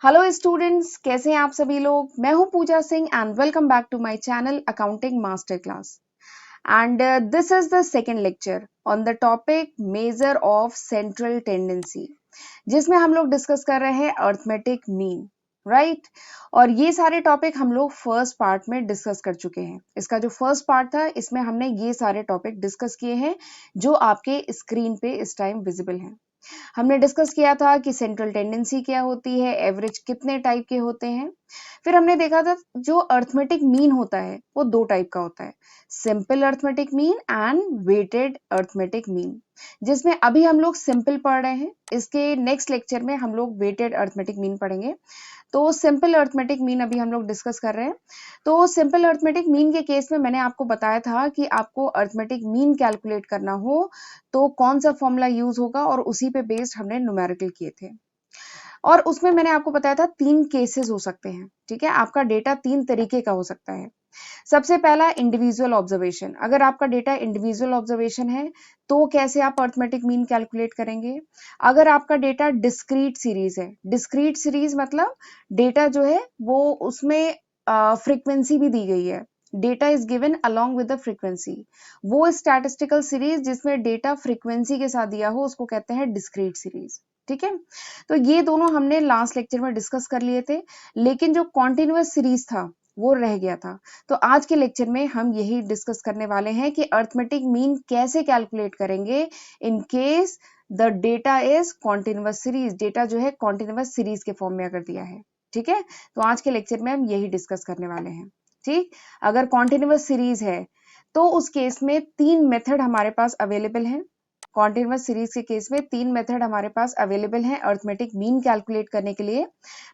Hello students, कैसे हैं आप सभी लोग। मैं हूं Pooja Singh and welcome back to my channel accounting master class. And this is the second lecture on the topic measure of central tendency, जिसमें हम लोग डिस्कस कर रहे हैं अर्थमेटिक मीन, राइट। और ये सारे टॉपिक हम लोग फर्स्ट पार्ट में डिस्कस कर चुके हैं। इसका जो फर्स्ट पार्ट था, इसमें हमने ये सारे टॉपिक डिस्कस किए हैं जो आपके स्क्रीन पे इस टाइम विजिबल हैं। हमने डिस्कस किया था कि सेंट्रल टेंडेंसी क्या होती है, एवरेज कितने टाइप के होते हैं। फिर हमने देखा था जो अर्थमेटिक मीन होता है वो दो टाइप का होता है, simple arithmetic mean and weighted arithmetic mean, जिसमें अभी हम लोग सिंपल पढ़ रहे हैं। इसके नेक्स्ट लेक्चर में हम लोग वेटेड अर्थमेटिक मीन पढ़ेंगे। तो सिंपल अर्थमेटिक मीन अभी हम लोग डिस्कस कर रहे हैं। तो सिंपल अर्थमेटिक मीन के केस में मैंने आपको बताया था कि आपको अर्थमेटिक मीन कैलकुलेट करना हो तो कौन सा फॉर्मूला यूज होगा, और उसी पे बेस्ड हमने न्यूमेरिकल किए थे। और उसमें मैंने आपको बताया था 3 केसेस हो सकते हैं, ठीक है। आपका डेटा 3 तरीके का हो सकता है। सबसे पहला इंडिविजुअल ऑब्जर्वेशन। अगर आपका डेटा इंडिविजुअल ऑब्जर्वेशन है तो कैसे आप अर्थमेटिक मीन कैलकुलेट करेंगे। अगर आपका डेटा डिस्क्रीट सीरीज है, डिस्क्रीट सीरीज मतलब डेटा जो है वो उसमें फ्रीक्वेंसी भी दी गई है, data is given along with the frequency. वो स्टैटिस्टिकल सीरीज जिसमें डेटा फ्रीक्वेंसी के साथ दिया हो उसको कहते हैं डिस्क्रीट सीरीज, ठीक है। तो ये दोनों हमने लास्ट लेक्चर में डिस्कस कर लिए थे, लेकिन जो कॉन्टिन्यूअस सीरीज था वो रह गया था। तो आज के लेक्चर में हम यही डिस्कस करने वाले हैं कि अर्थमेटिक मीन कैसे कैलकुलेट करेंगे in case the data is continuous series. Data जो है कॉन्टिन्यूअस सीरीज के फॉर्म में अगर दिया है, ठीक है। तो आज के लेक्चर में हम यही डिस्कस करने वाले हैं, ठीक। अगर कॉन्टिन्यूअस सीरीज है तो उस केस में 3 मेथड हमारे पास अवेलेबल हैं। कॉन्टिन्यूअस सीरीज के केस में 3 मेथड हमारे पास अवेलेबल हैं अर्थमेटिक मीन कैलकुलेट करने के लिए।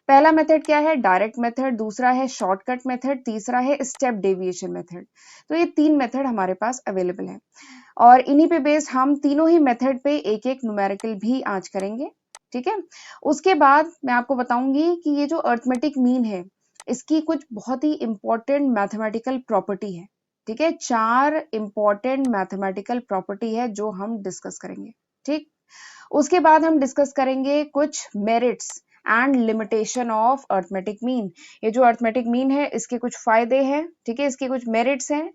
पहला मेथड क्या है, डायरेक्ट मेथड। दूसरा है शॉर्टकट मेथड। तीसरा है स्टेप डेविएशन मेथड। तो ये 3 मेथड हमारे पास अवेलेबल है, और इन्हीं पे बेस्ड हम तीनों ही मेथड पे एक एक न्यूमेरिकल भी आज करेंगे, ठीक है। उसके बाद मैं आपको बताऊंगी कि ये जो अर्थमेटिक मीन है इसकी कुछ बहुत ही इंपॉर्टेंट मैथमेटिकल प्रॉपर्टी है, ठीक है। 4 इंपॉर्टेंट मैथमेटिकल प्रॉपर्टी है जो हम डिस्कस करेंगे, ठीक। उसके बाद हम डिस्कस करेंगे कुछ merits and limitation of arithmetic mean. ये जो अर्थमेटिक मीन है इसके कुछ फायदे हैं, ठीक है, इसके कुछ मेरिट्स हैं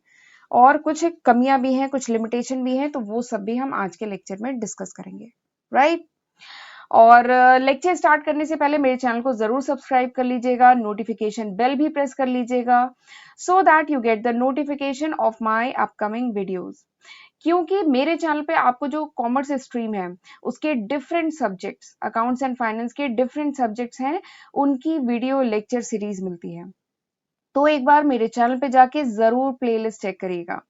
और कुछ कमियां भी हैं, कुछ लिमिटेशन भी हैं। तो वो सब भी हम आज के लेक्चर में डिस्कस करेंगे, राइट। और लेक्चर स्टार्ट करने से पहले मेरे चैनल को जरूर सब्सक्राइब कर लीजिएगा, नोटिफिकेशन बेल भी प्रेस कर लीजिएगा, so that you get the notification of my upcoming videos. क्योंकि मेरे चैनल पे आपको जो कॉमर्स स्ट्रीम है उसके different subjects, accounts and finance के डिफरेंट सब्जेक्ट्स हैं, उनकी वीडियो लेक्चर सीरीज मिलती है। तो एक बार मेरे चैनल पे जाके जरूर प्लेलिस्ट चेक करिएगा,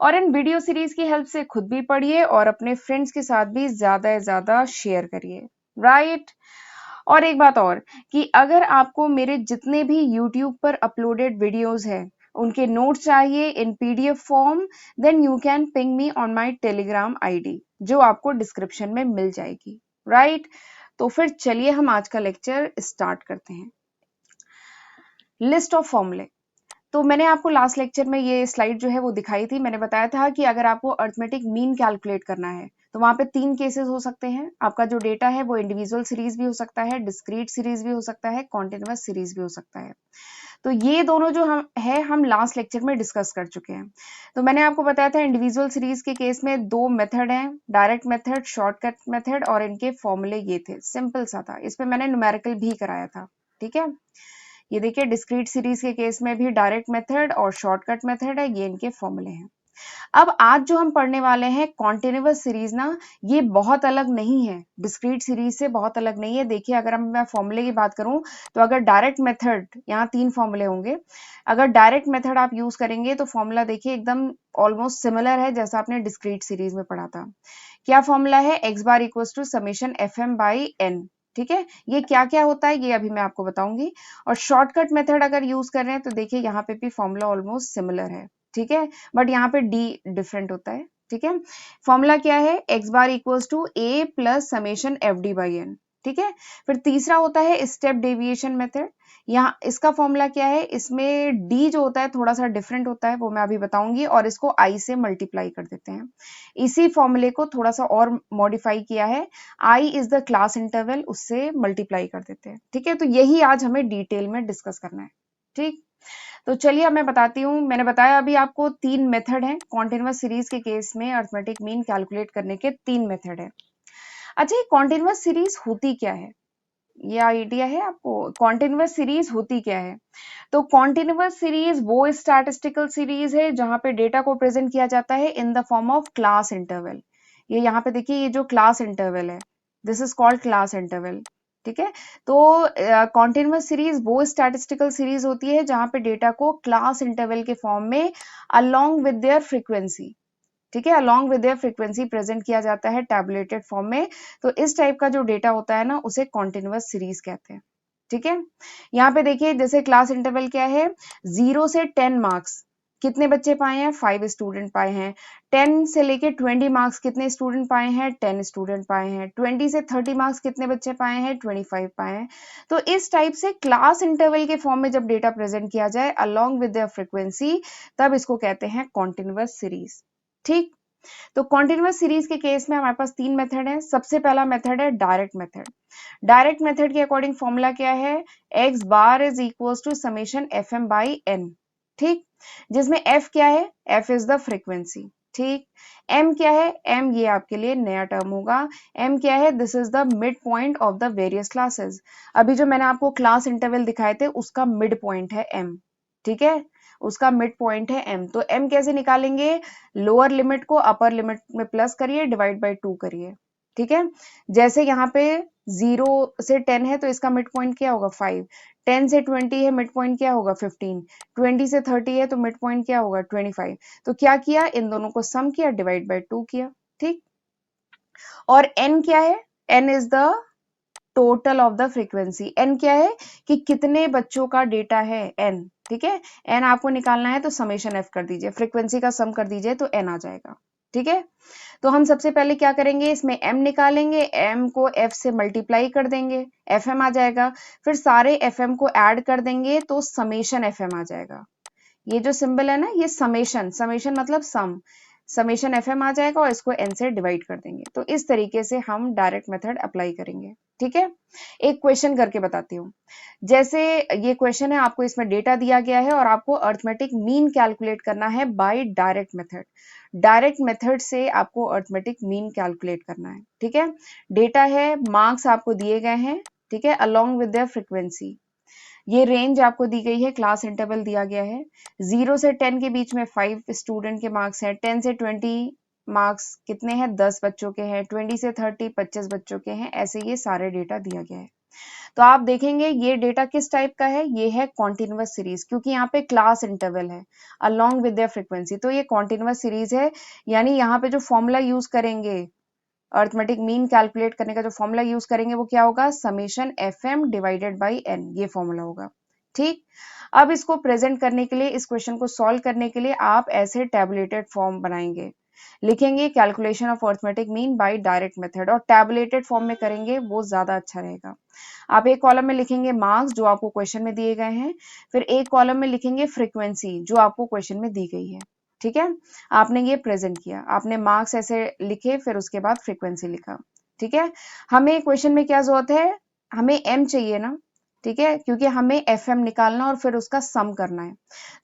और इन वीडियो सीरीज की हेल्प से खुद भी पढ़िए और अपने फ्रेंड्स के साथ भी ज्यादा से ज्यादा शेयर करिए, राइट। और एक बात और, कि अगर आपको मेरे जितने भी यूट्यूब पर अपलोडेड वीडियोस हैं उनके नोट्स चाहिए in PDF form, then you can ping me on my Telegram ID, जो आपको डिस्क्रिप्शन में मिल जाएगी, राइट। तो फिर चलिए हम आज का लेक्चर स्टार्ट करते हैं। लिस्ट ऑफ फॉर्मूले। तो मैंने आपको लास्ट लेक्चर में ये स्लाइड जो है वो दिखाई थी। मैंने बताया था कि अगर आपको अर्थमेटिक मीन कैलकुलेट करना है तो वहां पे 3 केसेस हो सकते हैं। आपका जो डेटा है वो इंडिविजुअल सीरीज भी हो सकता है, डिस्क्रीट सीरीज भी हो सकता है, कॉन्टिन्यूअस सीरीज भी हो सकता है। तो ये दोनों जो हम लास्ट लेक्चर में डिस्कस कर चुके हैं। तो मैंने आपको बताया था इंडिविजुअल सीरीज के केस में 2 मेथड हैं, डायरेक्ट मेथड, शॉर्टकट मेथड, और इनके फॉर्मूले ये थे, सिंपल सा था। इसमें मैंने न्यूमेरिकल भी कराया था, ठीक है। ये देखिए डिस्क्रीट सीरीज के केस में भी डायरेक्ट मेथड और शॉर्टकट मेथड है, ये इनके फॉर्मूले हैं। अब आज जो हम पढ़ने वाले हैं कॉन्टिन्यूअस सीरीज ना, ये बहुत अलग नहीं है, डिस्क्रीट सीरीज से बहुत अलग नहीं है। देखिए अगर मैं फॉर्मूले की बात करूं तो अगर डायरेक्ट मेथड, यहाँ 3 फॉर्मूले होंगे, अगर डायरेक्ट मेथड आप यूज करेंगे तो फॉर्मूला देखिए एकदम ऑलमोस्ट सिमिलर है जैसा आपने डिस्क्रीट सीरीज में पढ़ा था। क्या फॉर्मूला है, X bar equal to summation F M by N, ठीक है। ये क्या क्या होता है ये अभी मैं आपको बताऊंगी। और शॉर्टकट मेथड अगर यूज कर रहे हैं तो देखिए यहाँ पे भी फॉर्मूला ऑलमोस्ट सिमिलर है, ठीक है, बट यहाँ पे डी डिफरेंट होता है, ठीक है। फॉर्मूला क्या है, X bar equals to A plus summation F D by N, ठीक है। फिर तीसरा होता है स्टेप डेविएशन मेथड। यहाँ इसका फॉर्मूला क्या है, इसमें डी जो होता है थोड़ा सा डिफरेंट होता है, वो मैं अभी बताऊंगी, और इसको आई से मल्टीप्लाई कर देते हैं। इसी फॉर्मूले को थोड़ा सा और मॉडिफाई किया है, I is the class interval, उससे मल्टीप्लाई कर देते हैं। ठीक है, तो यही आज हमें डिटेल में डिस्कस करना है। ठीक, तो चलिए अब मैं बताती हूँ। मैंने बताया अभी आपको 3 मेथड हैं कॉन्टिन्यूअस सीरीज के केस में अरिथमेटिक मीन कैलकुलेट करने के 3 मेथड है। अच्छा, ये कॉन्टिन्यूअस सीरीज होती क्या है, ये आइडिया है आपको? कॉन्टिन्यूअस सीरीज होती क्या है? तो कॉन्टिन्यूअस सीरीज वो स्टैटिस्टिकल सीरीज है जहां पे डेटा को प्रेजेंट किया जाता है in the form of class interval. ये यहाँ पे देखिए, ये जो क्लास इंटरवल है, this is called class interval. ठीक है, तो कॉन्टिन्यूअस सीरीज वो स्टैटिस्टिकल सीरीज होती है जहां पे डेटा को क्लास इंटरवल के फॉर्म में अलोंग विद देयर फ्रीक्वेंसी, ठीक है, along with their frequency present किया जाता है टैबुलेटेड फॉर्म में। तो इस टाइप का जो डेटा होता है ना, उसे कॉन्टिन्यूअस सीरीज कहते हैं। ठीक है, यहाँ पे देखिए जैसे क्लास इंटरवल क्या है, 0 से 10 मार्क्स कितने बच्चे पाए हैं, 5 स्टूडेंट पाए हैं। 10 से लेके 20 मार्क्स कितने स्टूडेंट पाए हैं, 10 स्टूडेंट पाए हैं। 20 से 30 मार्क्स कितने बच्चे पाए हैं, 25 पाए हैं। तो इस टाइप से क्लास इंटरवल के फॉर्म में जब डेटा प्रेजेंट किया जाए अलोंग विद द फ्रीक्वेंसी, तब इसको कहते हैं कॉन्टिन्यूअस सीरीज। ठीक, तो कॉन्टिन्यूअस सीरीज के केस में हमारे पास 3 मेथड है। सबसे पहला मेथड है डायरेक्ट मेथड। डायरेक्ट मेथड के अकॉर्डिंग फॉर्मूला क्या है, x bar is equals to summation F M by N. ठीक, जिसमें f क्या है, f इज द फ्रीक्वेंसी। ठीक, m क्या है, m ये आपके लिए नया टर्म होगा। m क्या है, this is the mid point of the various classes. अभी जो मैंने आपको क्लास इंटरवल दिखाए थे उसका मिड पॉइंट है m। ठीक है, उसका मिड पॉइंट है m। तो m कैसे निकालेंगे, लोअर लिमिट को अपर लिमिट में प्लस करिए, डिवाइड बाई 2 करिए। ठीक है, जैसे यहाँ पे 0 से 10 है तो इसका मिड पॉइंट क्या होगा, 5। 10 से 20 है, मिड पॉइंट क्या होगा, 15। 20 से 30 है तो मिड पॉइंट क्या होगा, 25। तो क्या किया, इन दोनों को सम किया, डिवाइड बाई 2 किया। ठीक, और n क्या है, n is the total of the frequency. n क्या है कि कितने बच्चों का डेटा है, n। ठीक है, n आपको निकालना है तो समेशन f कर दीजिए, फ्रीक्वेंसी का सम कर दीजिए तो n आ जाएगा। ठीक है, तो हम सबसे पहले क्या करेंगे, इसमें m निकालेंगे, m को f से मल्टीप्लाई कर देंगे, fm आ जाएगा। फिर सारे fm को ऐड कर देंगे तो समेशन fm आ जाएगा। ये जो सिंबल है ना, ये समेशन, समेशन मतलब सम, समेशन एफएम आ जाएगा और इसको n से डिवाइड कर देंगे। तो इस तरीके से हम डायरेक्ट मेथड अप्लाई करेंगे। ठीक है, एक क्वेश्चन करके बताती हूँ। जैसे ये क्वेश्चन है, आपको इसमें डेटा दिया गया है और आपको अरिथमेटिक मीन कैलकुलेट करना है by direct method. Direct method से आपको अरिथमेटिक मीन कैलकुलेट करना है। ठीक है, डेटा है, मार्क्स आपको दिए गए हैं, ठीक है, अलोंग विद देयर फ्रीक्वेंसी। ये रेंज आपको दी गई है, क्लास इंटरवल दिया गया है। 0 से 10 के बीच में 5 स्टूडेंट के मार्क्स हैं। 10 से 20 मार्क्स कितने हैं, 10 बच्चों के हैं। 20 से 30 25 बच्चों के हैं। ऐसे ये सारे डेटा दिया गया है। तो आप देखेंगे ये डेटा किस टाइप का है, ये है कॉन्टिन्यूअस सीरीज, क्योंकि यहाँ पे क्लास इंटरवल है अलोंग विद देयर फ्रीक्वेंसी, तो ये कॉन्टिन्यूअस सीरीज है। यानी यहाँ पे जो फॉर्मूला यूज करेंगे अरिथमेटिक मीन कैलकुलेट करने का, जो फॉर्मूला यूज करेंगे वो क्या होगा, summation F M divided by N, ये फॉर्मूला होगा। ठीक, अब इसको प्रेजेंट करने के लिए, इस क्वेश्चन को सॉल्व करने के लिए आप ऐसे टैबुलेटेड फॉर्म बनाएंगे, लिखेंगे calculation of arithmetic mean by direct method, और टैबुलेटेड फॉर्म में करेंगे वो ज्यादा अच्छा रहेगा। आप एक कॉलम में लिखेंगे मार्क्स जो आपको क्वेश्चन में दिए गए हैं, फिर एक कॉलम में लिखेंगे फ्रीक्वेंसी जो आपको क्वेश्चन में दी गई है। ठीक है, आपने ये प्रेजेंट किया, आपने मार्क्स ऐसे लिखे, फिर उसके बाद फ्रीक्वेंसी लिखा। ठीक है, हमें क्वेश्चन में क्या जरूरत है, हमें एम चाहिए ना, ठीक है, क्योंकि हमें एफ एम निकालना और फिर उसका सम करना है।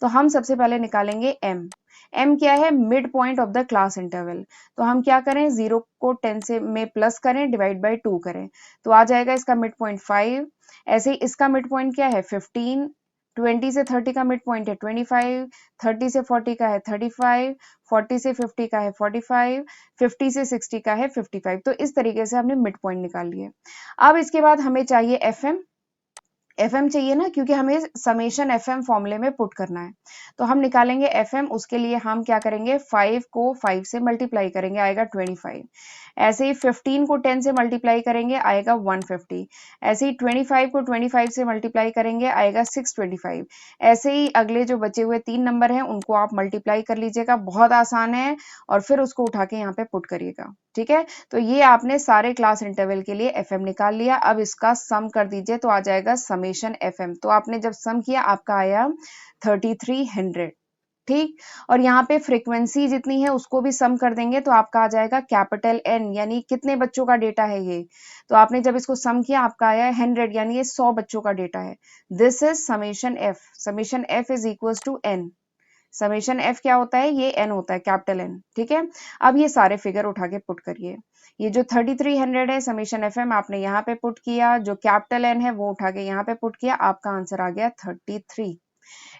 तो हम सबसे पहले निकालेंगे एम। एम क्या है, mid point of the class interval. तो हम क्या करें, 0 को 10 से में प्लस करें, डिवाइड बाई 2 करें, तो आ जाएगा इसका मिड पॉइंट 5। ऐसे ही इसका मिड पॉइंट क्या है, 15। 20 से 30 का मिड पॉइंट है 25। 30 से 40 का है 35। 40 से 50 का है 45। 50 से 60 का है 55। तो इस तरीके से हमने मिड पॉइंट निकाल लिए। अब इसके बाद हमें चाहिए एफ एम। एफ एम चाहिए ना, क्योंकि हमें समेशन एफ एम फॉर्मूले में पुट करना है। तो हम निकालेंगे एफ एम, उसके लिए हम क्या करेंगे, 5 को 5 से मल्टीप्लाई करेंगे, आएगा 25। ऐसे ही 15 को 10 से मल्टीप्लाई करेंगे, आएगा 150। ऐसे ही 25 को 25 से मल्टीप्लाई करेंगे, आएगा 625। ऐसे ही अगले जो बचे हुए 3 नंबर हैं उनको आप मल्टीप्लाई कर लीजिएगा, बहुत आसान है, और फिर उसको उठा के यहाँ पे पुट करिएगा। ठीक है, तो ये आपने सारे क्लास इंटरवल के लिए एफ एम निकाल लिया। अब इसका सम कर दीजिए तो आ जाएगा समेशन एफ एम। तो आपने जब सम किया आपका आया 3300, ठीक। और यहाँ पे फ्रीक्वेंसी जितनी है उसको भी सम कर देंगे तो आपका आ जाएगा कैपिटल एन, यानी कितने बच्चों का डेटा है ये। तो आपने जब इसको सम किया आपका आया 100, यानी ये 100 बच्चों का डेटा है। This is summation F. Summation F is equal to N. Summation F क्या होता है, ये एन होता है, कैपिटल एन, ठीक है। अब ये सारे फिगर उठा के पुट करिए। ये जो 3300 है समेशन एफ एम आपने यहाँ पे पुट किया, जो कैपिटल एन है वो उठा के यहाँ पे पुट किया, आपका आंसर आ गया 33।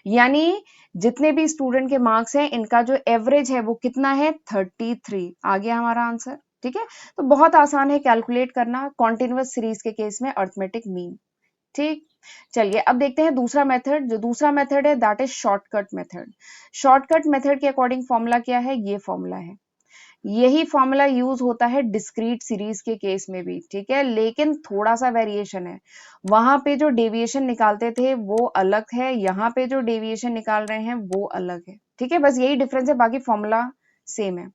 यानी जितने भी स्टूडेंट के मार्क्स हैं इनका जो एवरेज है वो कितना है, 33 आ गया हमारा आंसर, ठीक है। तो बहुत आसान है कैलकुलेट करना कॉन्टिन्यूअस सीरीज के केस में अर्थमेटिक मीन, ठीक। चलिए अब देखते हैं दूसरा मेथड। जो दूसरा मेथड है that is shortcut method. Shortcut method के अकॉर्डिंग फॉर्मूला क्या है, ये फॉर्मूला है। यही फॉर्मूला यूज होता है डिस्क्रीट सीरीज के केस में भी, ठीक है, लेकिन थोड़ा सा वेरिएशन है। वहां पे जो डेविएशन निकालते थे वो अलग है, यहाँ पे जो डेविएशन निकाल रहे हैं वो अलग है, ठीक है, बस यही डिफरेंस है, बाकी फॉर्मूला सेम है।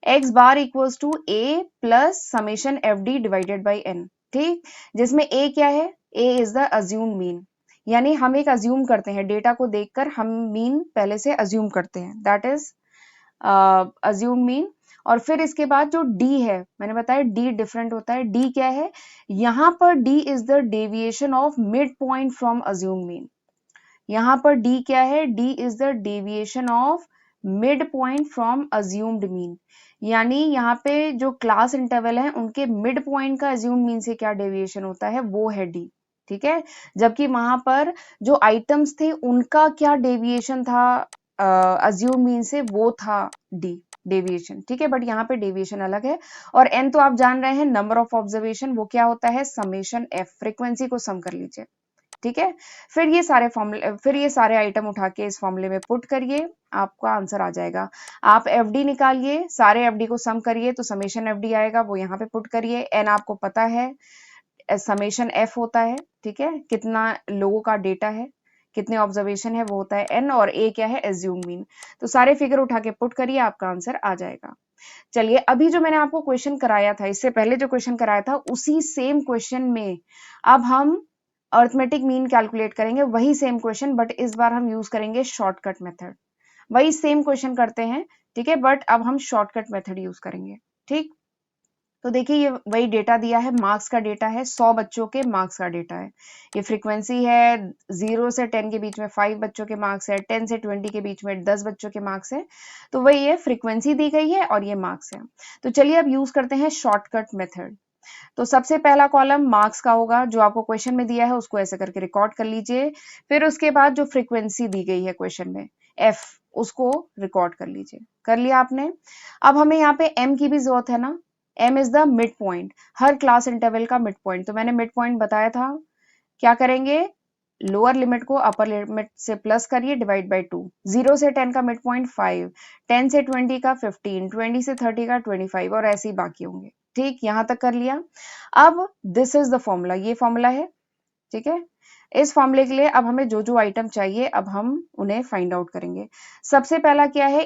X bar equals to A plus summation F D divided by N, ठीक, जिसमें ए क्या है, A is the assumed mean, यानी हम एक अज्यूम करते हैं डेटा को देखकर, हम मीन पहले से अज्यूम करते हैं, दैट इज अज्यूम मीन। और फिर इसके बाद जो d है, मैंने बताया d डिफरेंट होता है। d क्या है, यहां पर d is the deviation of mid point from assume mean. यहां पर d क्या है, d is the deviation of mid point from assumed mean, यानी यहाँ पे जो क्लास इंटरवल है उनके मिड पॉइंट का अज्यूम मीन से क्या डेविएशन होता है वो है d, ठीक है। जबकि वहां पर जो आइटम्स थे उनका क्या डेविएशन था अज्यूम मीन से, वो था d डेविएशन, ठीक है, बट यहाँ पे डेविएशन अलग है। और n तो आप जान रहे हैं नंबर ऑफ ऑब्जर्वेशन, वो क्या होता है समेशन f। फ्रीक्वेंसी को सम कर लीजिए, ठीक है। फिर ये सारे फॉर्मूले, फिर ये सारे आइटम उठा के इस फॉर्मूले में पुट करिए, आपका आंसर आ जाएगा। आप एफ डी निकालिए, सारे एफ डी को सम करिए तो समेशन एफ डी आएगा, वो यहाँ पे पुट करिए। एन आपको पता है समेशन एफ होता है, ठीक है, कितना लोगों का डेटा है, कितने ऑब्जर्वेशन है वो होता है एन, और ए क्या है एज्यूम मीन। तो सारे फिगर उठा के पुट करिए, आपका आंसर आ जाएगा। चलिए अभी जो मैंने आपको क्वेश्चन कराया था, इससे पहले जो क्वेश्चन कराया था उसी सेम क्वेश्चन में अब हम अर्थमेटिक मीन कैलकुलेट करेंगे, वही सेम क्वेश्चन, बट इस बार हम यूज करेंगे शॉर्टकट मेथड। वही सेम क्वेश्चन करते हैं, ठीक है, बट अब हम शॉर्टकट मेथड यूज करेंगे, ठीक। तो देखिए ये वही डेटा दिया है, मार्क्स का डेटा है, 100 बच्चों के मार्क्स का डेटा है। ये फ्रीक्वेंसी है, 0 से 10 के बीच में 5 बच्चों के मार्क्स है, 10 से 20 के बीच में 10 बच्चों के मार्क्स है। तो वही है, फ्रीक्वेंसी दी गई है और ये मार्क्स है। तो चलिए अब यूज करते हैं शॉर्टकट मेथड। तो सबसे पहला कॉलम मार्क्स का होगा, जो आपको क्वेश्चन में दिया है उसको ऐसे करके रिकॉर्ड कर लीजिए। फिर उसके बाद जो फ्रीक्वेंसी दी गई है क्वेश्चन में एफ, उसको रिकॉर्ड कर लीजिए। कर लिया आपने। अब हमें यहाँ पे एम की भी जरूरत है ना, M is the mid point, हर क्लास इंटरवल का मिड पॉइंट। तो मैंने मिड पॉइंट बताया था, क्या करेंगे, लोअर लिमिट को अपर लिमिट से प्लस करिए, डिवाइड बाई 2। 0 से 10 का मिड पॉइंट 5, 10 से 20 का 15, 20 से 30 का 25, और ऐसे ही बाकी होंगे, ठीक, यहां तक कर लिया। अब दिस इज द फॉर्मूला, ये फॉर्मूला है, ठीक है। इस फॉर्मूले के लिए अब हमें जो जो आइटम चाहिए अब हम उन्हें फाइंड आउट करेंगे। सबसे पहला क्या है,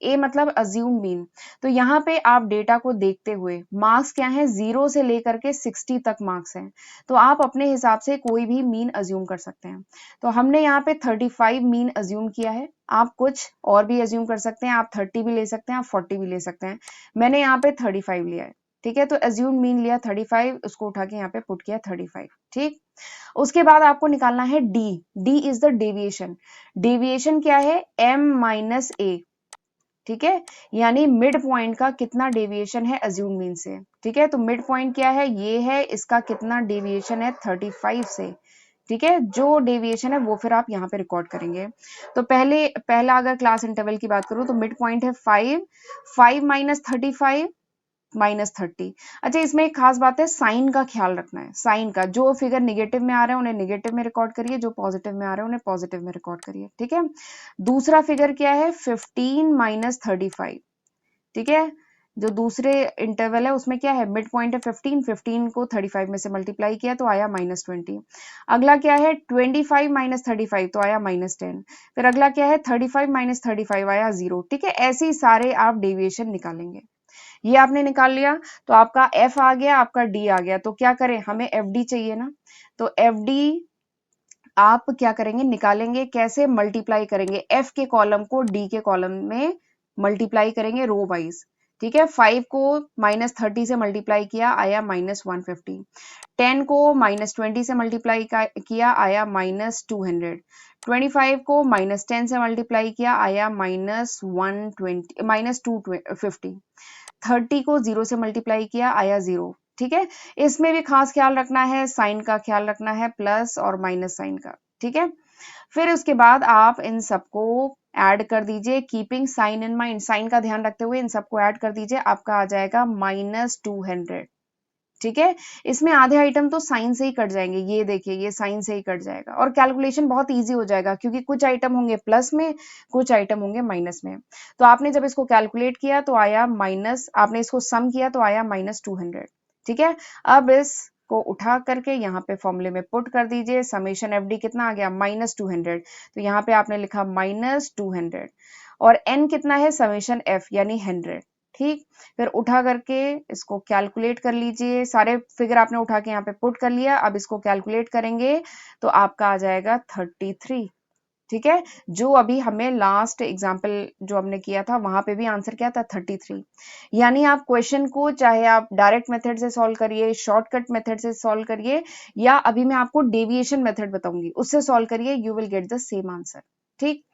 ए मतलब अज्यूम मीन। तो यहाँ पे आप डेटा को देखते हुए, मार्क्स क्या है, 0 से लेकर के 60 तक मार्क्स हैं, तो आप अपने हिसाब से कोई भी मीन अज्यूम कर सकते हैं। तो हमने यहाँ पे 35 मीन अज्यूम किया है, आप कुछ और भी अज्यूम कर सकते हैं, आप 30 भी ले सकते हैं, आप 40 भी ले सकते हैं, मैंने यहाँ पे 35 लिया है, ठीक है। तो अज्यूम मीन लिया 35, उसको उठा के यहाँ पे पुट किया 35, ठीक। उसके बाद आपको निकालना है D. D is the deviation. Deviation क्या है, एम माइनस ए, ठीक है, यानी मिड पॉइंट का कितना डेविएशन है अज्यूम मीन से, ठीक है। तो मिड पॉइंट क्या है, ये है, इसका कितना डेविएशन है 35 से, ठीक है। जो डेविएशन है वो फिर आप यहाँ पे रिकॉर्ड करेंगे। तो पहला अगर क्लास इंटरवल की बात करूं तो मिड पॉइंट है 5, 5 माइनस 35 -30। अच्छा, इसमें एक खास बात है, साइन का ख्याल रखना है। साइन का, जो फिगर निगेटिव में आ रहे हैं उन्हें निगेटिव में रिकॉर्ड करिए, जो पॉजिटिव में आ रहे हैं उन्हें पॉजिटिव में रिकॉर्ड करिए, ठीक है। दूसरा फिगर क्या है, 15 माइनस 35, ठीक है। जो दूसरे इंटरवल है उसमें क्या है, मिड पॉइंट है 15, 15 को 35 में से मल्टीप्लाई किया तो आया -20। अगला क्या है, 25 माइनस 35 तो आया -10। फिर अगला क्या है, 35 माइनस 35 आया 0, ठीक है। ऐसे ही सारे आप डेविएशन निकालेंगे। ये आपने निकाल लिया, तो आपका एफ आ गया, आपका डी आ गया। तो क्या करें, हमें एफ डी चाहिए ना, तो एफ डी आप क्या करेंगे, निकालेंगे कैसे, मल्टीप्लाई करेंगे, एफ के कॉलम को डी के कॉलम में मल्टीप्लाई करेंगे रो वाइज। ठीक है, 5 को -30 से मल्टीप्लाई किया, आया -150। 10 को -20 से मल्टीप्लाई किया, आया -200। 25 को -10 से मल्टीप्लाई किया, आया -250। 30 को 0 से मल्टीप्लाई किया, आया 0। ठीक है, इसमें भी खास ख्याल रखना है, साइन का ख्याल रखना है, प्लस और माइनस साइन का। ठीक है, फिर उसके बाद आप इन सबको ऐड कर दीजिए, keeping sign in mind, sign का ध्यान रखते हुए इन सबको ऐड कर दीजिए, आपका आ जाएगा -200। ठीक है, इसमें आधे आइटम तो साइन से ही कट जाएंगे, ये देखिए ये साइन से ही कट जाएगा, और कैलकुलेशन बहुत इजी हो जाएगा, क्योंकि कुछ आइटम होंगे प्लस में, कुछ आइटम होंगे माइनस में। तो आपने जब इसको कैलकुलेट किया तो आया माइनस, आपने इसको सम किया तो आया -200। ठीक है, अब इस को उठा करके यहाँ पे फॉर्मूले में पुट कर दीजिए, समेशन एफ डी कितना आ गया, -200। तो यहाँ पे आपने लिखा -200, और एन कितना है, समेशन एफ यानी 100। ठीक, फिर उठा करके इसको कैलकुलेट कर लीजिए, सारे फिगर आपने उठा के यहाँ पे पुट कर लिया, अब इसको कैलकुलेट करेंगे तो आपका आ जाएगा 33। ठीक है, जो अभी हमें लास्ट एग्जाम्पल जो हमने किया था वहां पे भी आंसर क्या था, 33। यानी आप क्वेश्चन को चाहे आप डायरेक्ट मेथड से सॉल्व करिए, शॉर्टकट मेथड से सॉल्व करिए, या अभी मैं आपको डेविएशन मेथड बताऊंगी उससे सॉल्व करिए, you will get the same answer. ठीक,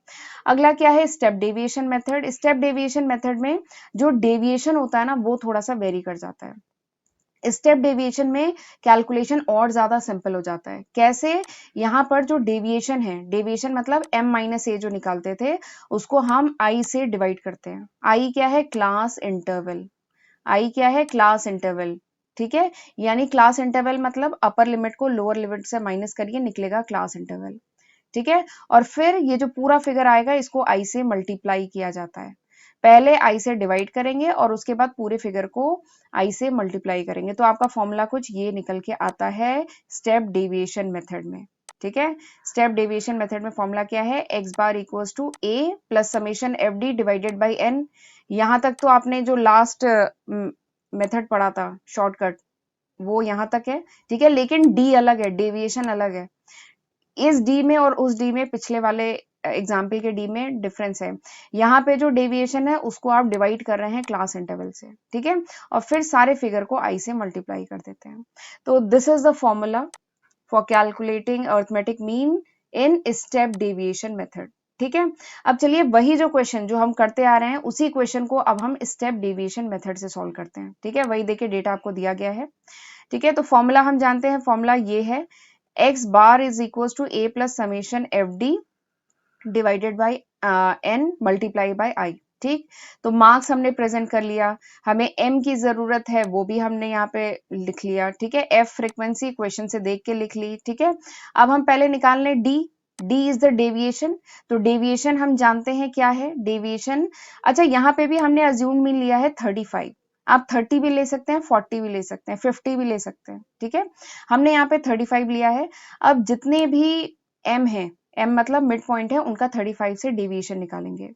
अगला क्या है, step deviation method. Step deviation method में जो डेविएशन होता है ना वो थोड़ा सा वेरी कर जाता है। स्टेप डेविएशन में कैलकुलेशन और ज्यादा सिंपल हो जाता है। कैसे, यहाँ पर जो डेविएशन है, डेविएशन मतलब m माइनस ए जो निकालते थे उसको हम i से डिवाइड करते हैं। i क्या है, क्लास इंटरवल। i क्या है, क्लास इंटरवल। ठीक है, यानी क्लास इंटरवल मतलब अपर लिमिट को लोअर लिमिट से माइनस करिए, निकलेगा क्लास इंटरवल। ठीक है, और फिर ये जो पूरा फिगर आएगा इसको i से मल्टीप्लाई किया जाता है। पहले i से डिवाइड करेंगे और उसके बाद पूरे फिगर को i से मल्टीप्लाई करेंगे, तो आपका फॉर्मूला कुछ ये निकल के आता है स्टेप डेविएशन मेथड में। ठीक है, स्टेप डेविएशन मेथड में फॉर्मूला क्या है, x bar equals to a plus summation F D divided by n। यहाँ तक तो आपने जो लास्ट मेथड पढ़ा था शॉर्टकट, वो यहाँ तक है। ठीक है, लेकिन d अलग है, डेविएशन अलग है। इस डी में और उस डी में, पिछले वाले एग्जाम्पल के डी में डिफरेंस है। यहाँ पे जो डेविएशन है उसको आप डिवाइड कर रहे हैं क्लास इंटरवल से। ठीक है, और फिर सारे फिगर को आई से मल्टीप्लाई कर देते हैं। तो this is the formula for calculating arithmetic mean in step deviation method. ठीक है, अब चलिए वही जो क्वेश्चन जो हम करते आ रहे हैं उसी क्वेश्चन को अब हम स्टेप डेविएशन मेथड से सॉल्व करते हैं। ठीक है, वही देखिए डेटा आपको दिया गया है। ठीक है, तो फॉर्मूला हम जानते हैं, फॉर्मूला ये है x bar is equal to a plus summation F D divided by n multiply by i। ठीक, तो मार्क्स हमने प्रेजेंट कर लिया, हमें m की जरूरत है वो भी हमने यहाँ पे लिख लिया। ठीक है, f फ्रीक्वेंसी क्वेश्चन से देख के लिख ली। ठीक है, अब हम पहले निकाल लें d। d is the deviation, तो डेविएशन हम जानते हैं क्या है, डेविएशन। अच्छा, यहाँ पे भी हमने अज्यूम में लिया है 35, आप 30 भी ले सकते हैं, 40 भी ले सकते हैं, 50 भी ले सकते हैं। ठीक है, हमने यहाँ पे 35 लिया है। अब जितने भी m है, m मतलब मिड पॉइंट है, उनका 35 से डेविएशन निकालेंगे।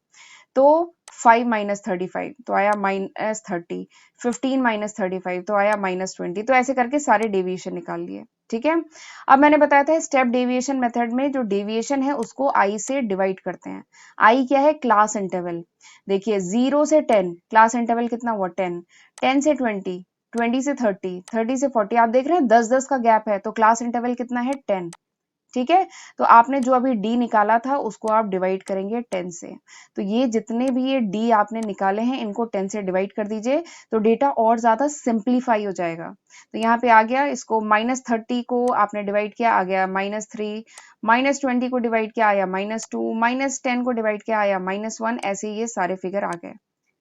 तो 5 माइनस 35 तो आया -30, 15 माइनस 35 तो आया -20। तो ऐसे करके सारे डेविएशन निकाल लिए। ठीक है, अब मैंने बताया था स्टेप डेविएशन मेथड में जो डेविएशन है उसको i से डिवाइड करते हैं। i क्या है, क्लास इंटरवल। देखिए 0 से 10, क्लास इंटरवल कितना हुआ, 10। 10 से 20, 20 से 30, 30 से 40, आप देख रहे हैं 10-10 का गैप है, तो क्लास इंटरवल कितना है, 10। ठीक है, तो आपने जो अभी d निकाला था उसको आप डिवाइड करेंगे 10 से। तो ये जितने भी ये d आपने निकाले हैं इनको 10 से डिवाइड कर दीजिए, तो डेटा और ज्यादा सिंप्लीफाई हो जाएगा। तो यहाँ पे आ गया, इसको -30 को आपने डिवाइड किया, आ गया -3, -20 को डिवाइड किया आया -2, -10 को डिवाइड किया आया -1, ऐसे ये सारे फिगर आ गए।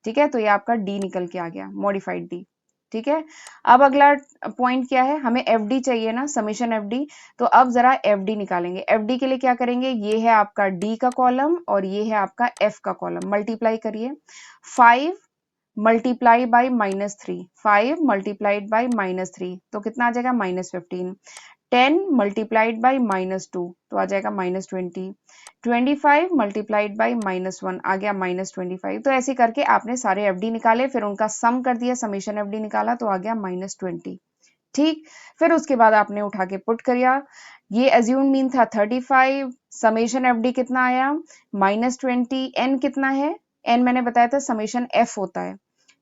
ठीक है, तो ये आपका d निकल के आ गया, मॉडिफाइड d। ठीक है, अब अगला पॉइंट क्या है, हमें एफ डी चाहिए ना, समेशन एफ डी। तो अब जरा एफ डी निकालेंगे। एफ डी के लिए क्या करेंगे, ये है आपका डी का कॉलम और ये है आपका एफ का कॉलम, मल्टीप्लाई करिए। 5 मल्टीप्लाई बाई -3, 5 मल्टीप्लाइड बाई -3 तो कितना आ जाएगा, -15। 10 मल्टीप्लाइड बाई -2 तो आ जाएगा -20, 25 मल्टीप्लाइड बाई -1 आ गया -25। तो ऐसे करके आपने सारे एफडी निकाले, फिर उनका सम कर दिया, समेशन एफडी निकाला तो आ गया -20। ठीक, फिर उसके बाद आपने उठा के पुट किया, ये एज्यूम मीन था 35, समेशन एफडी कितना आया -20, एन कितना है, एन मैंने बताया था समेशन एफ होता है,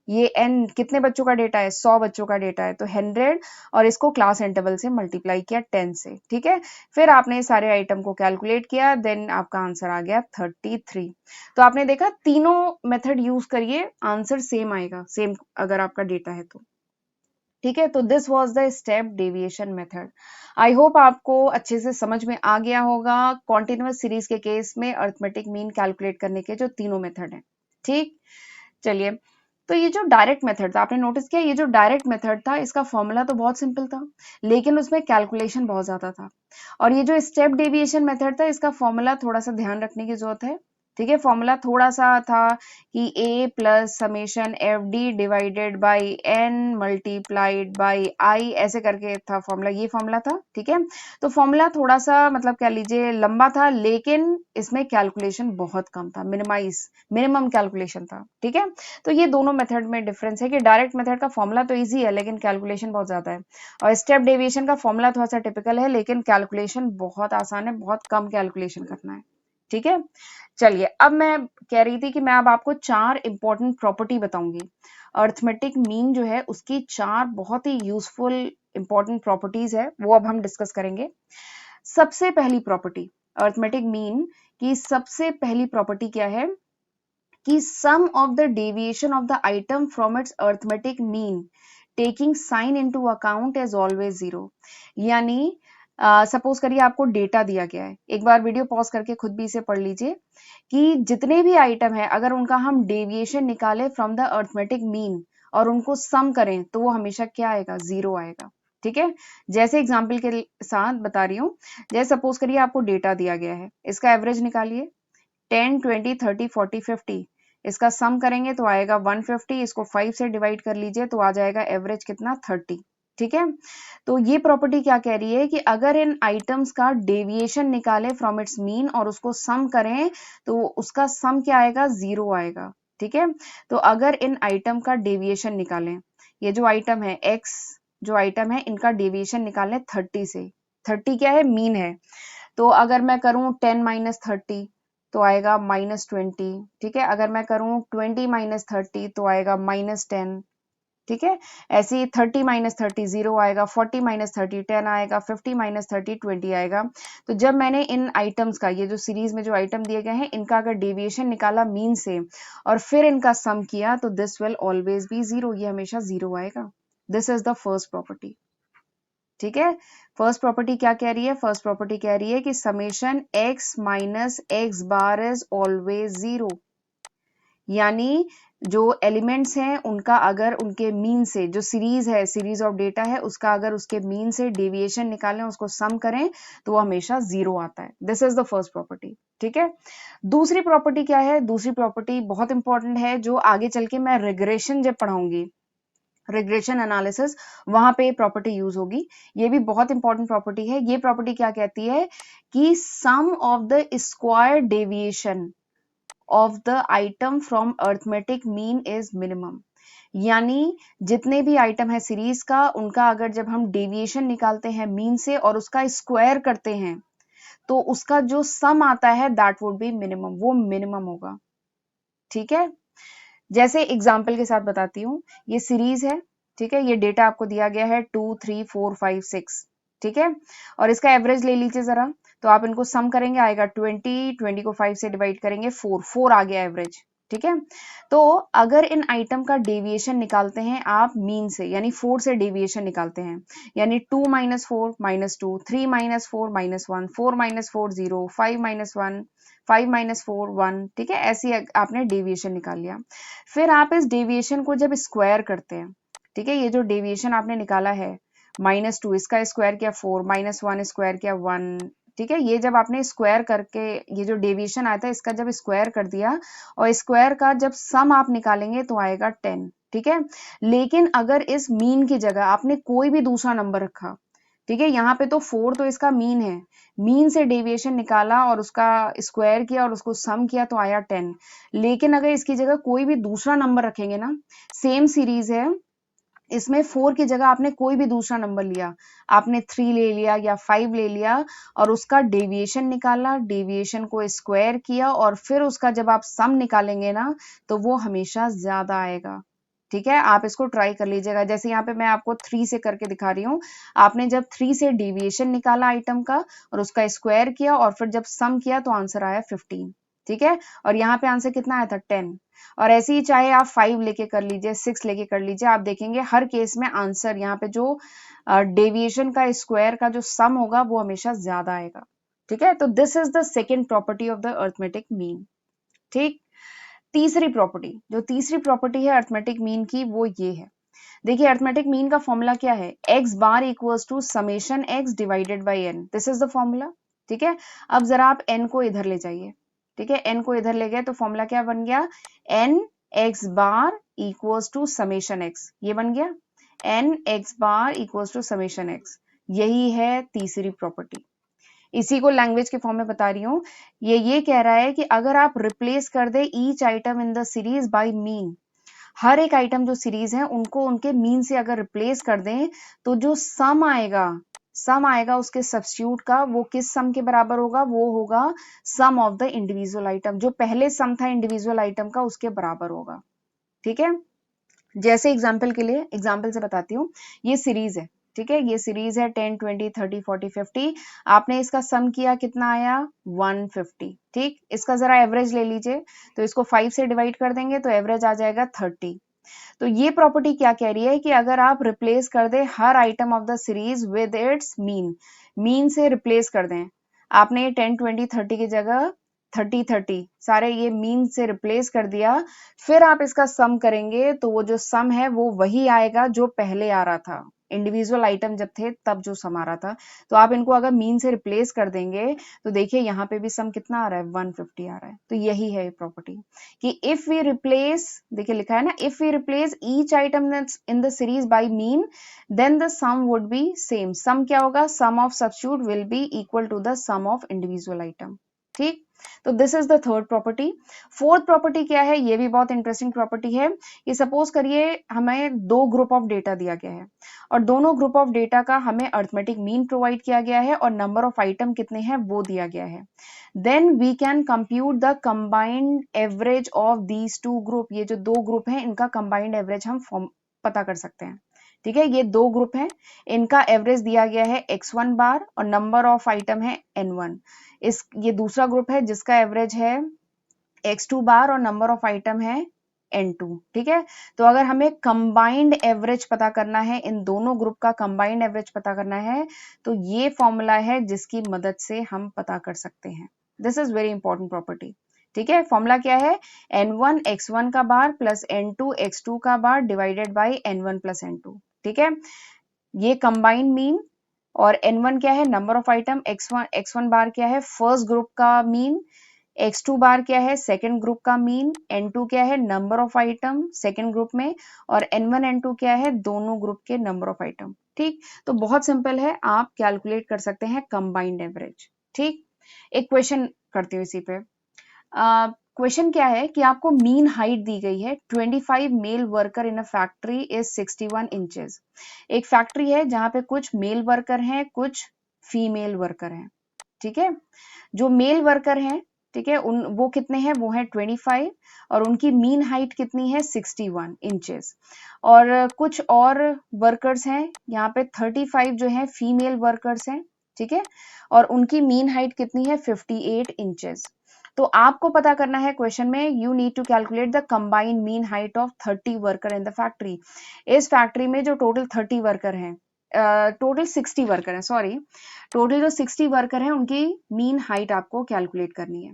ये एन कितने बच्चों का डेटा है, 100 बच्चों का डेटा है, तो 100 और इसको क्लास इंटरवल से मल्टीप्लाई किया 10 से, ठीक है। फिर आपने सारे आइटम को कैलकुलेट किया, देन आपका आंसर आ गया 33। तो आपने देखा तीनों मेथड यूज करिए, आंसर सेम आएगा, सेम अगर आपका डेटा है तो, ठीक है। तो this was the step deviation method. I hope आपको अच्छे से समझ में आ गया होगा कॉन्टिन्यूअस सीरीज के केस में अर्थमेटिक मीन कैलकुलेट करने के जो तीनों मेथड हैं, ठीक। चलिए, तो ये जो डायरेक्ट मेथड था, आपने नोटिस किया ये जो डायरेक्ट मेथड था इसका फॉर्मूला तो बहुत सिंपल था, लेकिन उसमें कैलकुलेशन बहुत ज्यादा था। और ये जो स्टेप डेविएशन मेथड था इसका फॉर्मूला थोड़ा सा ध्यान रखने की जरूरत है, ठीक है। फॉर्मूला थोड़ा सा था कि a plus summation F D divided by N multiplied by I, ऐसे करके था फॉर्मूला, ये फॉर्मूला था, ठीक है। तो फॉर्मूला थोड़ा सा मतलब कह लीजिए लंबा था, लेकिन इसमें कैलकुलेशन बहुत कम था, मिनिमम कैलकुलेशन था, ठीक है। तो ये दोनों मेथड में डिफरेंस है कि डायरेक्ट मेथड का फॉर्मूला तो इजी है लेकिन कैलकुलेशन बहुत ज्यादा है, और स्टेप डेविएशन का फॉर्मूला थोड़ा सा टिपिकल है लेकिन कैलकुलेशन बहुत आसान है, बहुत कम कैलकुलेशन करना है, ठीक है। चलिए, अब मैं कह रही थी कि मैं अब आपको 4 इंपॉर्टेंट प्रॉपर्टी बताऊंगी, अर्थमेटिक मीन जो है उसकी 4 बहुत ही यूजफुल इंपॉर्टेंट प्रॉपर्टीज है, वो अब हम डिस्कस करेंगे। सबसे पहली प्रॉपर्टी अर्थमेटिक मीन की सबसे पहली प्रॉपर्टी क्या है कि sum of the deviation of the item from its arithmetic mean taking sign into account is always zero. यानी सपोज करिए आपको डेटा दिया गया है, एक बार वीडियो पॉज करके खुद भी इसे पढ़ लीजिए कि जितने भी आइटम है अगर उनका हम डेविएशन निकाले फ्रॉम द अर्थमेटिक मीन और उनको सम करें तो वो हमेशा क्या आएगा, जीरो आएगा, ठीक है। जैसे एग्जाम्पल के साथ बता रही हूँ, जैसे सपोज करिए आपको डेटा दिया गया है, इसका एवरेज निकालिए 10, 20, 30, 40, 50, इसका सम करेंगे तो आएगा 150, इसको 5 से डिवाइड कर लीजिए तो आ जाएगा एवरेज कितना 30, ठीक है। तो ये प्रॉपर्टी क्या कह रही है कि अगर इन आइटम्स का डेविएशन निकाले फ्रॉम इट्स मीन और उसको सम करें तो उसका सम क्या आएगा, जीरो आएगा, ठीक है। तो अगर इन आइटम का डेविएशन निकालें, ये जो आइटम है एक्स, जो आइटम है इनका डेविएशन निकालें 30 से, 30 क्या है, मीन है, तो अगर मैं करूं 10 माइनस 30 तो आएगा -20, ठीक है। अगर मैं करूं 20 माइनस 30 तो आएगा -10, ठीक है। ऐसे ही 30 माइनस 30 जीरो आएगा, 40 माइनस 30 10 आएगा, 50 माइनस 30 20 आएगा। तो जब मैंने इन आइटम्स का, ये जो सीरीज में जो आइटम दिए गए हैं इनका अगर डेविएशन निकाला मीन से और फिर इनका सम किया तो this will always be zero, ये हमेशा जीरो आएगा। This is the first property, ठीक है। फर्स्ट प्रॉपर्टी क्या कह रही है, फर्स्ट प्रॉपर्टी कह रही है कि summation x minus x bar is always zero. यानी जो एलिमेंट्स हैं उनका अगर उनके मीन से, जो सीरीज है, सीरीज ऑफ डेटा है, उसका अगर उसके मीन से डेविएशन निकालें, उसको सम करें तो वो हमेशा जीरो आता है। This is the first property, ठीक है। दूसरी प्रॉपर्टी क्या है, दूसरी प्रॉपर्टी बहुत इंपॉर्टेंट है जो आगे चल के मैं रिग्रेशन जब पढ़ाऊंगी, रिग्रेशन एनालिसिस, वहां पे प्रॉपर्टी यूज होगी। ये भी बहुत इंपॉर्टेंट प्रॉपर्टी है। ये प्रॉपर्टी क्या कहती है कि sum of the square deviation of the item from arithmetic mean is minimum. यानी जितने भी आइटम है सीरीज का, उनका अगर जब हम डेविएशन निकालते हैं मीन से और उसका स्क्वायर करते हैं तो उसका जो सम आता है दैट वुड बी मिनिमम, वो मिनिमम होगा, ठीक है। जैसे एग्जाम्पल के साथ बताती हूँ, ये सीरीज है, ठीक है, ये डेटा आपको दिया गया है 2, 3, 4, 5, 6, ठीक है। और इसका एवरेज ले लीजिए जरा, तो आप इनको सम करेंगे आएगा 20, 20 को 5 से डिवाइड करेंगे 4 आ गया एवरेज, ठीक है। तो अगर इन आइटम का डेविएशन निकालते हैं आप मीन से, यानी 4 से डेविएशन निकालते हैं, यानी 2 minus 4 -2, 3 minus 4 -1, 4 minus 4 0, 5 minus 1 5 minus 4 1, ठीक है। ऐसी आपने डेविएशन निकाल लिया। फिर आप इस डेविएशन को जब स्क्वायर करते हैं, ठीक है, ये जो डेविएशन आपने निकाला है -2, इसका स्क्वायर किया 4, -1 स्क्वायर किया 1, ठीक है। ये जब आपने स्क्वायर करके, ये जो डेविएशन आया था इसका जब स्क्वायर कर दिया और स्क्वायर का जब सम आप निकालेंगे तो आएगा 10, ठीक है। लेकिन अगर इस मीन की जगह आपने कोई भी दूसरा नंबर रखा, ठीक है, यहाँ पे तो 4 तो इसका मीन है, मीन से डेविएशन निकाला और उसका स्क्वायर किया और उसको सम किया तो आया 10। लेकिन अगर इसकी जगह कोई भी दूसरा नंबर रखेंगे ना, सेम सीरीज है, इसमें 4 की जगह आपने कोई भी दूसरा नंबर लिया, आपने 3 ले लिया या 5 ले लिया और उसका डेविएशन निकाला, डेविएशन को स्क्वायर किया और फिर उसका जब आप सम निकालेंगे ना, तो वो हमेशा ज्यादा आएगा। ठीक है, आप इसको ट्राई कर लीजिएगा। जैसे यहाँ पे मैं आपको 3 से करके दिखा रही हूँ, आपने जब 3 से डेविएशन निकाला आइटम का और उसका स्क्वायर किया और फिर जब सम किया तो आंसर आया 15। ठीक है, और यहाँ पे आंसर कितना आया था 10। और ऐसे ही चाहे आप 5 लेके कर लीजिए, 6 लेके कर लीजिए, आप देखेंगे हर केस में आंसर यहाँ पे जो डेविएशन का स्क्वायर का जो सम होगा वो हमेशा ज्यादा आएगा। ठीक है, तो this is the second property of the arithmetic mean. ठीक, तीसरी प्रॉपर्टी, जो तीसरी प्रॉपर्टी है अर्थमेटिक मीन की, वो ये है। देखिए, अर्थमेटिक मीन का फॉर्मूला क्या है, X bar equals to summation X divided by N, this is the formula. ठीक है, अब जरा आप एन को इधर ले जाइए। ठीक है, एन को इधर ले गए तो फॉर्मूला क्या बन गया, N X bar equals to summation X, ये बन गया N X bar equals to summation X. यही है तीसरी प्रॉपर्टी, इसी को लैंग्वेज के फॉर्म में बता रही हूँ। ये कह रहा है कि अगर आप रिप्लेस कर दे each item in the series by mean, हर एक आइटम जो सीरीज है उनको उनके मीन से अगर रिप्लेस कर दें तो जो सम आएगा उसके सब्स्टिट्यूट का, वो किस सम के बराबर होगा, वो होगा sum of the individual item, जो पहले सम था इंडिविजुअल आइटम का उसके बराबर होगा। ठीक है, जैसे एग्जाम्पल के लिए एग्जाम्पल से बताती हूँ, ये सीरीज है। ठीक है, ये सीरीज है 10 20 30 40 50, आपने इसका सम किया कितना आया 150। ठीक, इसका जरा एवरेज ले लीजिए, तो इसको 5 से डिवाइड कर देंगे तो एवरेज आ जाएगा 30। तो ये प्रॉपर्टी क्या कह रही है कि अगर आप रिप्लेस कर दें हर item of the series with its mean, mean से रिप्लेस कर दें, आपने 10 20 30 की जगह 30 30 सारे ये मीन से रिप्लेस कर दिया, फिर आप इसका सम करेंगे तो वो जो सम है वो वही आएगा जो पहले आ रहा था, इंडिविजुअल आइटम जब थे तब जो सम आ रहा था। तो आप इनको अगर मीन से रिप्लेस कर देंगे तो देखिए यहाँ पे भी सम कितना आ रहा है 150 आ रहा है। तो यही है प्रॉपर्टी कि इफ वी रिप्लेस, देखिए लिखा है ना, if we replace each item in the series by mean then the sum would be same, sum क्या होगा, sum of substitute will be equal to the sum of individual item. ठीक, तो this is the third property. Fourth property क्या है, ये भी बहुत interesting property है। ये सपोज करिए हमें दो ग्रुप ऑफ डेटा दिया गया है और दोनों ग्रुप ऑफ डेटा का हमें अर्थमेटिक मीन प्रोवाइड किया गया है और नंबर ऑफ आइटम कितने हैं वो दिया गया है। Then we can compute the combined average of these two group, ये जो दो ग्रुप हैं इनका कंबाइंड एवरेज हम पता कर सकते हैं। ठीक है, ये दो ग्रुप हैं, इनका एवरेज दिया गया है x1 बार और नंबर ऑफ आइटम है n1। ये दूसरा ग्रुप है जिसका एवरेज है x2 बार और नंबर ऑफ आइटम है n2। ठीक है, तो अगर हमें कंबाइंड एवरेज पता करना है, इन दोनों ग्रुप का कंबाइंड एवरेज पता करना है, तो ये फॉर्मूला है जिसकी मदद से हम पता कर सकते हैं। This is very important property. ठीक है, फॉर्मूला क्या है, n1 x1 का बार प्लस n2 x2 का बार divided by n1 plus n2। ठीक है, ये कंबाइंड मीन, और n1 क्या है, नंबर ऑफ आइटम, x1 बार क्या है, फर्स्ट ग्रुप का मीन, x2 बार क्या है, सेकेंड ग्रुप का मीन, n2 क्या है, number of item second group में, और n1 n2 क्या है, दोनों ग्रुप के नंबर ऑफ आइटम। ठीक, तो बहुत सिंपल है, आप कैलकुलेट कर सकते हैं कंबाइंड एवरेज। ठीक, एक क्वेश्चन करती हूँ इसी पे। क्वेश्चन क्या है कि आपको मीन हाइट दी गई है, 25 male worker in a factory is 61 inches. एक फैक्ट्री है जहां पे कुछ मेल वर्कर हैं, कुछ फीमेल वर्कर हैं। ठीक है, जो मेल वर्कर हैं, ठीक है, वो कितने हैं, वो है 25 और उनकी मीन हाइट कितनी है 61 इंचेस। और कुछ और वर्कर्स हैं यहाँ पे 35 जो है फीमेल वर्कर्स हैं। ठीक है, और उनकी मीन हाइट कितनी है 58 इंचेस। तो आपको पता करना है, क्वेश्चन में you need to calculate the combined mean height of 30 worker in the factory. इस फैक्ट्री में जो टोटल 30 वर्कर हैं, टोटल 60 वर्कर हैं, सॉरी, टोटल जो 60 वर्कर हैं उनकी मीन हाइट आपको कैलकुलेट करनी है।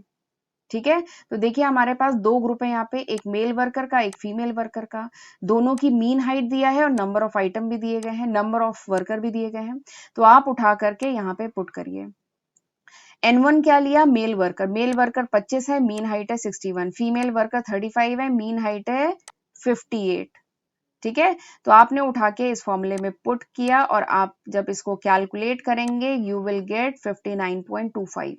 ठीक है, तो देखिए हमारे पास दो ग्रुप है यहाँ पे, एक मेल वर्कर का एक फीमेल वर्कर का, दोनों की मीन हाइट दिया है और नंबर ऑफ आइटम भी दिए गए हैं, नंबर ऑफ वर्कर भी दिए गए हैं। तो आप उठा करके यहाँ पे पुट करिए। n1 क्या लिया, मेल वर्कर 25 है, मीन हाइट है 61, फीमेल वर्कर 35 है, मीन हाइट है 58। ठीक है, तो आपने उठा के इस फॉर्मूले में पुट किया और आप जब इसको कैलकुलेट करेंगे यू विल गेट 59.25,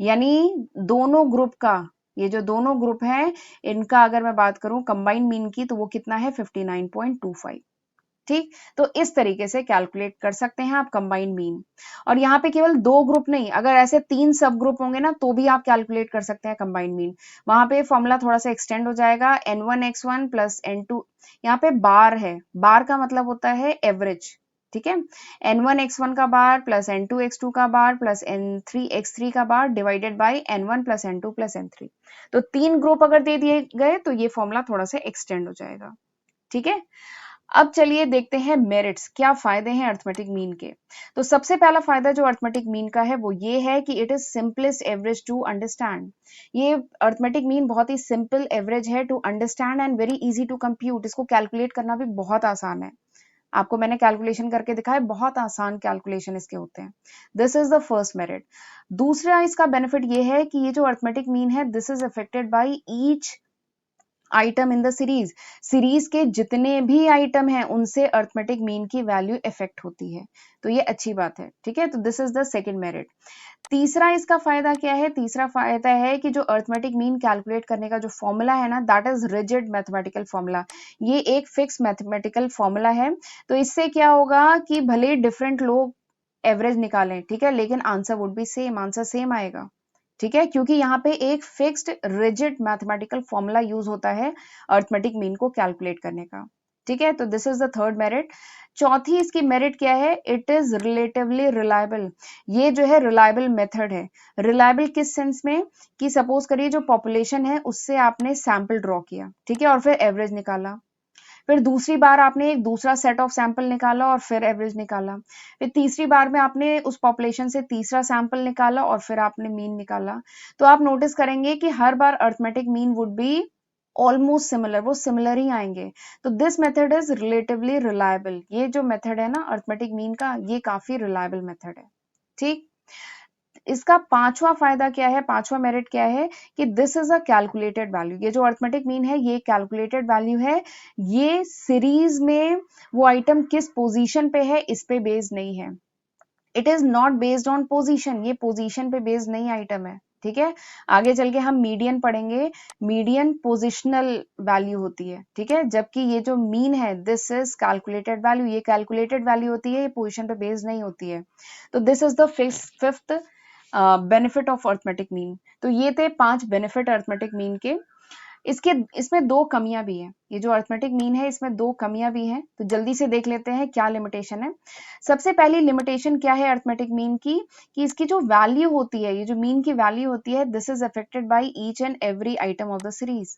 यानी दोनों ग्रुप का, ये जो दोनों ग्रुप हैं इनका अगर मैं बात करूं कंबाइंड मीन की तो वो कितना है 59.25। ठीक, तो इस तरीके से कैलकुलेट कर सकते हैं आप कंबाइंड मीन। और यहाँ पे केवल दो ग्रुप नहीं, अगर ऐसे 3 सब ग्रुप होंगे ना तो भी आप कैलकुलेट कर सकते हैं कंबाइंड मीन। वहां पे फॉर्मूला थोड़ा सा एक्सटेंड हो जाएगा, n1x1 प्लस n2, यहाँ पे बार है, बार का मतलब होता है एवरेज। ठीक है, n1x1 का बार प्लस n2x2 का बार प्लस n3x3 का बार divided by n1 plus n2 plus n3। तो 3 ग्रुप अगर दे दिए गए तो ये फॉर्मूला थोड़ा सा एक्सटेंड हो जाएगा। ठीक है, अब चलिए देखते हैं मेरिट्स, क्या फायदे हैं अर्थमेटिक मीन के। तो सबसे पहला फायदा जो अर्थमेटिक मीन का है वो ये है कि it is simplest average to understand. ये अर्थमेटिक मीन बहुत ही सिंपल एवरेज है to understand and very easy to compute. इसको कैलकुलेट करना भी बहुत आसान है, आपको मैंने कैलकुलेशन करके दिखाया, बहुत आसान कैलकुलेशन इसके होते हैं। This is the first merit. दूसरा इसका बेनिफिट ये है कि ये जो अर्थमेटिक मीन है this is affected by each item in the series. Series के जितने भी आइटम हैं उनसे अर्थमेटिक मीन की वैल्यू इफेक्ट होती है, तो ये अच्छी बात है। ठीक है, तो this is the second merit. तीसरा इसका फायदा क्या है, तीसरा फायदा है कि जो अर्थमेटिक मीन कैलकुलेट करने का जो फॉर्मूला है ना that is rigid mathematical formula. ये एक फिक्स मैथमेटिकल फॉर्मूला है, तो इससे क्या होगा कि भले डिफरेंट लोग एवरेज निकालें, ठीक है, लेकिन answer would be same, answer same आएगा। ठीक है, क्योंकि यहाँ पे एक fixed rigid mathematical formula use होता है अर्थमेटिक मीन को कैलकुलेट करने का। ठीक है, तो this is the third merit. चौथी इसकी मेरिट क्या है, इट इज रिलेटिवली रिलायबल। ये जो है रिलायबल मेथड है। रिलायबल किस सेंस में कि सपोज करिए जो पॉपुलेशन है उससे आपने सैंपल ड्रॉ किया, ठीक है, और फिर एवरेज निकाला, फिर दूसरी बार आपने एक दूसरा सेट ऑफ सैंपल निकाला और फिर एवरेज निकाला, फिर तीसरी बार में आपने उस पॉपुलेशन से तीसरा सैंपल निकाला और फिर आपने मीन निकाला। तो आप नोटिस करेंगे कि हर बार arithmetic mean would be almost similar, वो सिमिलर ही आएंगे। तो this method is relatively reliable. ये जो मेथड है ना अर्थमेटिक मीन का, ये काफी रिलायबल मेथड है। ठीक, इसका पांचवा फायदा क्या है, पांचवा मेरिट क्या है कि this is a calculated value. ये जो अर्थमेटिक मीन है ये कैलकुलेटेड वैल्यू है। ये सीरीज में वो आइटम किस पोजीशन पे है इस पे बेस्ड नहीं है। It is not based on position, ये पोजीशन पे बेस्ड नहीं आइटम है। ठीक है, आगे चल के हम मीडियन पढ़ेंगे, मीडियन पोजिशनल वैल्यू होती है। ठीक है, जबकि ये जो मीन है दिस इज कैलकुलेटेड वैल्यू, ये कैलकुलेटेड वैल्यू होती है, ये पोजीशन पे बेस्ड नहीं होती है। तो this is the fifth benefit of arithmetic mean. तो ये थे 5 बेनिफिट अर्थमेटिक मीन के। इसके इसमें 2 कमियां भी हैं, ये जो अर्थमेटिक मीन है इसमें 2 कमियां भी हैं, तो जल्दी से देख लेते हैं क्या लिमिटेशन है। सबसे पहली लिमिटेशन क्या है अर्थमेटिक मीन की, कि इसकी जो वैल्यू होती है, ये जो मीन की वैल्यू होती है this is affected by each and every item of the series.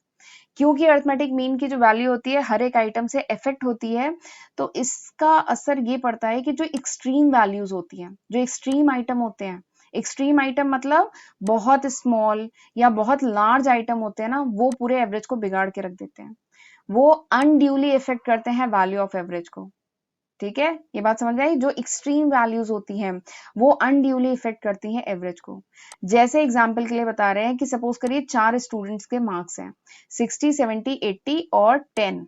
क्योंकि अर्थमेटिक मीन की जो वैल्यू होती है हर एक आइटम से इफेक्ट होती है, तो इसका असर ये पड़ता है कि जो एक्सट्रीम वैल्यूज होती हैं, जो एक्सट्रीम आइटम होते हैं, एक्सट्रीम आइटम मतलब बहुत स्मॉल या बहुत लार्ज आइटम होते हैं ना, वो पूरे एवरेज को बिगाड़ के रख देते हैं, वो अनड्यूली इफेक्ट करते हैं वैल्यू ऑफ एवरेज को। ठीक है, ये बात समझ आई, जो एक्सट्रीम वैल्यूज होती हैं वो अनड्यूली इफेक्ट करती हैं एवरेज को। जैसे एग्जांपल के लिए बता रहे हैं कि सपोज करिए 4 स्टूडेंट्स के मार्क्स हैं 60, 70, 80 और 10।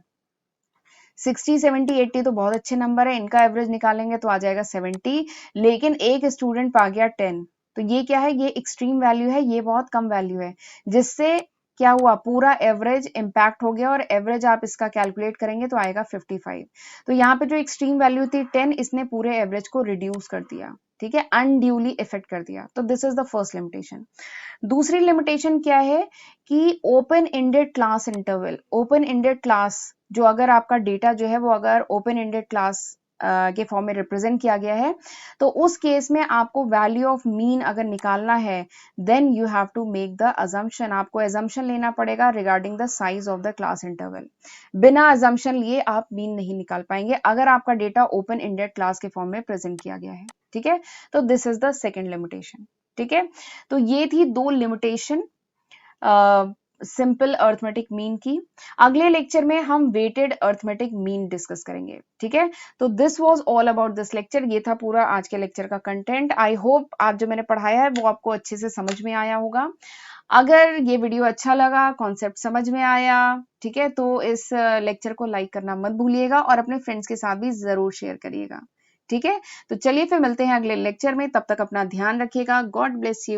60, 70, 80 तो बहुत अच्छे नंबर है, इनका एवरेज निकालेंगे तो आ जाएगा 70, लेकिन एक स्टूडेंट पा गया 10, तो ये क्या है, ये एक्सट्रीम वैल्यू है, ये बहुत कम वैल्यू है, जिससे क्या हुआ, पूरा एवरेज इंपैक्ट हो गया और एवरेज आप इसका कैलकुलेट करेंगे तो आएगा 55। तो यहाँ पे जो एक्सट्रीम वैल्यू थी 10, इसने पूरे एवरेज को रिड्यूस कर दिया। ठीक है, अनड्यूली इफेक्ट कर दिया, तो this is the first limitation. दूसरी लिमिटेशन क्या है कि open ended class interval, open ended class जो अगर आपका डेटा जो है वो अगर ओपन एंडेड क्लास के फॉर्म में रिप्रेजेंट किया गया है, तो उस केस में आपको वैल्यू ऑफ मीन अगर निकालना है then you have to make the assumption, आपको अजम्पशन लेना पड़ेगा regarding the size of the class interval. बिना अजम्पशन लिए आप मीन नहीं निकाल पाएंगे अगर आपका डेटा ओपन एंडेड क्लास के फॉर्म में प्रेजेंट किया गया है। ठीक है, तो this is the second limitation. ठीक है, तो ये थी 2 लिमिटेशन सिंपल अर्थमेटिक मीन की। अगले लेक्चर में हम वेटेड अर्थमेटिक मीन डिस्कस करेंगे। ठीक है, तो this was all about this lecture, ये था पूरा आज के लेक्चर का कंटेंट। आई होप आज जो मैंने पढ़ाया है वो आपको अच्छे से समझ में आया होगा। अगर ये वीडियो अच्छा लगा, कॉन्सेप्ट समझ में आया, ठीक है, तो इस लेक्चर को लाइक करना मत भूलिएगा और अपने फ्रेंड्स के साथ भी ज़रूर शेयर करिएगा। ठीक है? तो चलिए फिर मिलते हैं अगले लेक्चर में, तब तक अपना ध्यान रखिएगा। God bless you.